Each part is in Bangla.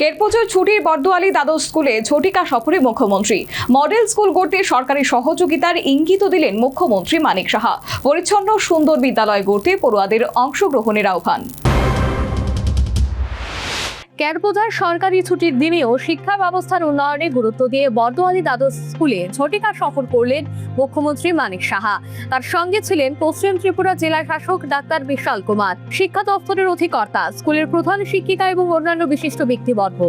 কেরপুজোর ছুটির বর্দোয়ালি দ্বাদশ স্কুলে ঝটিকা সফরে মুখ্যমন্ত্রী। মডেল স্কুল গড়তে সরকারি সহযোগিতার ইঙ্গিত দিলেন মুখ্যমন্ত্রী মানিক সাহা। পরিচ্ছন্ন সুন্দর বিদ্যালয় গড়তে পড়ুয়াদের অংশগ্রহণের আহ্বান। কেরপুজার সরকারি ছুটির দিনেও শিক্ষা ব্যবস্থার উন্নয়নে গুরুত্ব দিয়ে বর্দোয়ালি দ্বাদশ স্কুলে ঝটিকা সফর করলেন মুখ্যমন্ত্রী মানিক সাহা। তার সঙ্গে ছিলেন পশ্চিম ত্রিপুরা জেলা শাসক ডাক্তার বিশাল কুমার, শিক্ষা দপ্তরের অধিকর্তা, স্কুলের প্রধান শিক্ষিকা এবং অন্যান্য বিশিষ্ট ব্যক্তিবর্গ।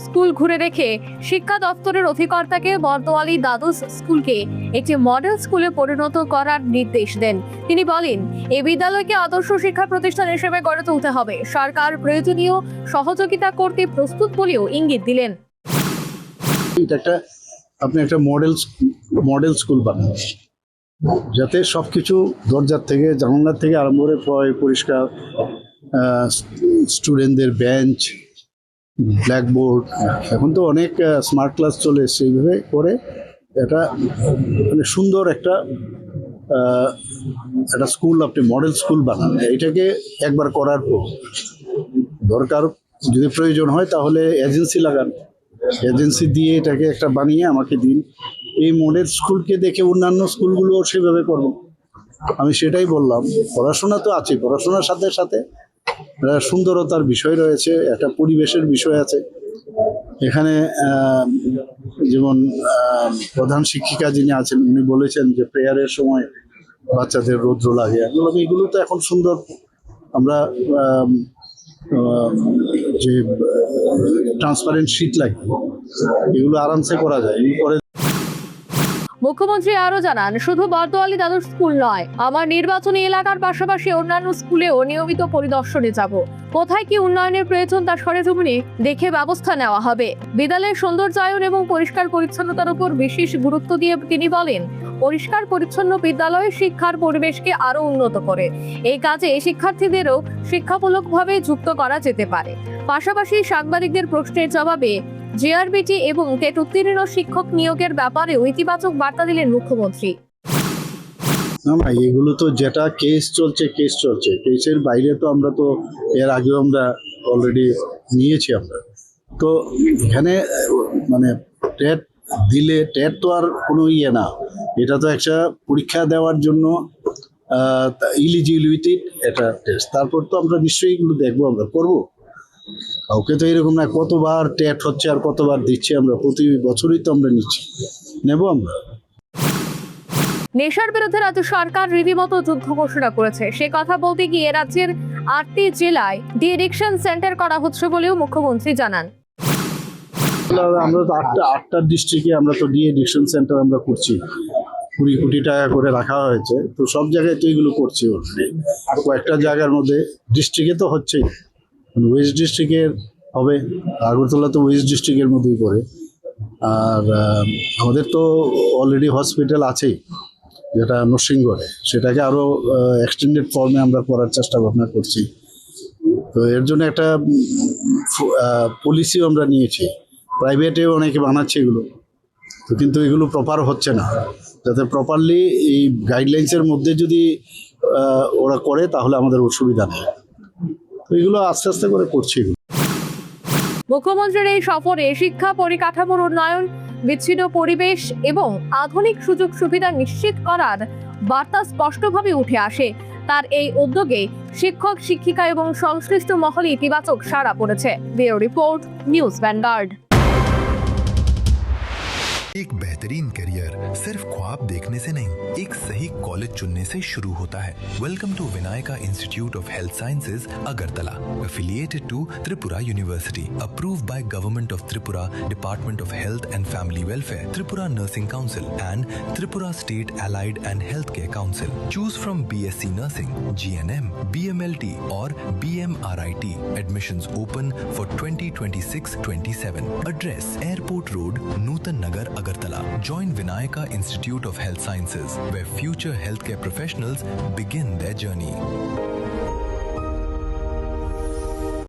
স্কুল ঘুরে দেখে শিক্ষা দপ্তরের অধিকর্তাকে বর্দোয়ালি দ্বাদশ স্কুলকে একটি মডেল স্কুলে পরিণত করার নির্দেশ দেন। তিনি বলেন, এই বিদ্যালয়কে আদর্শ শিক্ষা প্রতিষ্ঠান হিসেবে গড়ে তুলতে হবে। সরকার প্রয়োজনীয় সহযোগিতা করতে প্রস্তুত বলেও ইঙ্গিত দিলেন। আপনি একটা মডেল স্কুল বানান, যাতে সবকিছু দরজার থেকে জানালার থেকে আরম্ভ করে পরিষ্কার, স্টুডেন্টদের বেঞ্চ, ব্ল্যাকবোর্ড, এখন তো অনেক স্মার্ট ক্লাস চলে এসছে। এইভাবে করে এটা মানে সুন্দর একটা স্কুল আপনি মডেল স্কুল বানান। এটাকে একবার করার পর দরকার যদি প্রয়োজন হয় তাহলে এজেন্সি লাগান, এজেন্সি দিয়ে এটাকে একটা বানিয়ে আমাকে দিন। এই মডেল স্কুলকে দেখে অন্যান্য স্কুলগুলোও সেভাবে করব। আমি সেটাই বললাম, পড়াশোনা তো আছে, পড়াশোনার সাথে সাথে সুন্দরতার বিষয় রয়েছে, একটা পরিবেশের বিষয় আছে। এখানে যেমন প্রধান শিক্ষিকা যিনি আছেন উনি বলেছেন যে প্রেয়ারের সময় বাচ্চাদের রৌদ্র লাগে। এগুলো তো এখন সুন্দর, আমরা যে ট্রান্সপারেন্ট শীট লাগে এগুলো আরামসে করা যায়। মুখ্যমন্ত্রী আরো জানান, শুধু বর্দোয়ালি দ্বাদশ স্কুল নয়, আমার নির্বাচনী এলাকার পাশাপাশি অন্যান্য স্কুলেও নিয়মিত পরিদর্শনে যাব। কোথায় কি উন্নয়নের প্রয়োজন তা সরেজমিনে দেখে ব্যবস্থা নেওয়া হবে। বিদ্যালয়ের সৌন্দর্যায়ন এবং পরিষ্কার পরিচ্ছন্নতার উপর বিশেষ গুরুত্ব দিয়ে তিনি বলেন, পরিষ্কার পরিচ্ছন্ন বিদ্যালয় শিক্ষার পরিবেশকে আরো উন্নত করে। এই কাজে শিক্ষার্থীদেরও শিক্ষামূলকভাবে যুক্ত করা যেতে পারে। পাশাপাশি সাংবাদিকদের প্রশ্নের জবাবে জিআরবিটি এবং টেট উত্তীর্ণ শিক্ষক নিয়োগের ব্যাপারেও ইতিবাচক বার্তা দিলেন মুখ্যমন্ত্রী। না, এগুলো তো যেটা কেস চলছে, কেসের বাইরে তো আমরা তো এর আগেও আমরা অলরেডি নিয়েছি। আমরা তো এখানে মানে টেট দিলে, টেট তো আর কোনো না, এটা তো একটা পরীক্ষা দেওয়ার জন্য ইলিজিবিলিটি একটা টেস্ট। তারপর তো আমরা নিশ্চয়ই এগুলো দেখবো, আমরা করবো। কাউকে তো এরকম না কতবার টেট হচ্ছে আর কতবার দিচ্ছি, আমরা প্রতি বছরই তো আমরা নেব আমরা। নেশার বিরুদ্ধে রাজ্য সরকার রীতিমতো যুদ্ধ ঘোষণা করেছে। সে কথা বলতে গিয়ে রাজ্যের 8টি জেলায় ডি এডিকশন সেন্টার করা হচ্ছে বলেও মুখ্যমন্ত্রী জানান। আমরা তো আটটা ডিস্ট্রিক্টে আমরা তো ডি এডিকশন সেন্টার আমরা করছি, 20 কোটি টাকা করে রাখা হয়েছে। তো সব জায়গায় তো এগুলো করছি অলরেডি। আর কয়েকটা জায়গার মধ্যে ডিস্ট্রিক্টে তো হচ্ছেই, ওয়েস্ট ডিস্ট্রিক্টের হবে, আগরতলা তো ওয়েস্ট ডিস্ট্রিক্টের মধ্যেই পড়ে। আর আমাদের তো অলরেডি হসপিটাল আছেই, যেটা নরসিংগড়ে, সেটাকে আরও এক্সটেন্ডেড ফর্মে আমরা করার চেষ্টা ভাবনা করছি। তো এর জন্য একটা পলিসিও আমরা নিয়েছি। প্রাইভেটেও অনেকে বানাচ্ছে এগুলো, তো কিন্তু এগুলো প্রপার হচ্ছে না। যাতে প্রপারলি এই গাইডলাইন্সের মধ্যে যদি ওরা করে তাহলে আমাদের অসুবিধা নেই। তো এগুলো আস্তে আস্তে করে করছি। মুখ্যমন্ত্রীর এই সফরে শিক্ষা পরিকাঠামোর উন্নয়ন, বিচ্ছিন্ন পরিবেশ এবং আধুনিক সুযোগ সুবিধা নিশ্চিত করার বার্তা স্পষ্টভাবে উঠে আসে। তার এই উদ্যোগে শিক্ষক, শিক্ষিকা এবং সংশ্লিষ্ট মহলে ইতিবাচক সাড়া পড়েছে। Bureau report, news vanguard. एक बेहतरीन करियर सिर्फ ख्वाब देखने से नहीं, एक सही कॉलेज चुनने से शुरू होता है। Welcome to Vinayaka institute of health sciences, Agartala, affiliated to Tripura University, approved by Government of Tripura, Department of Health and Family Welfare, Tripura Nursing Council and Tripura State Allied and Healthcare Council. Choose from BSc Nursing, GNM, BMLT or BMRIT. Admissions open for 2026-27. Address: Airport Road, Nutan Nagar, Agartala. Join Vinayaka Institute of Health Sciences, where future healthcare professionals begin their journey.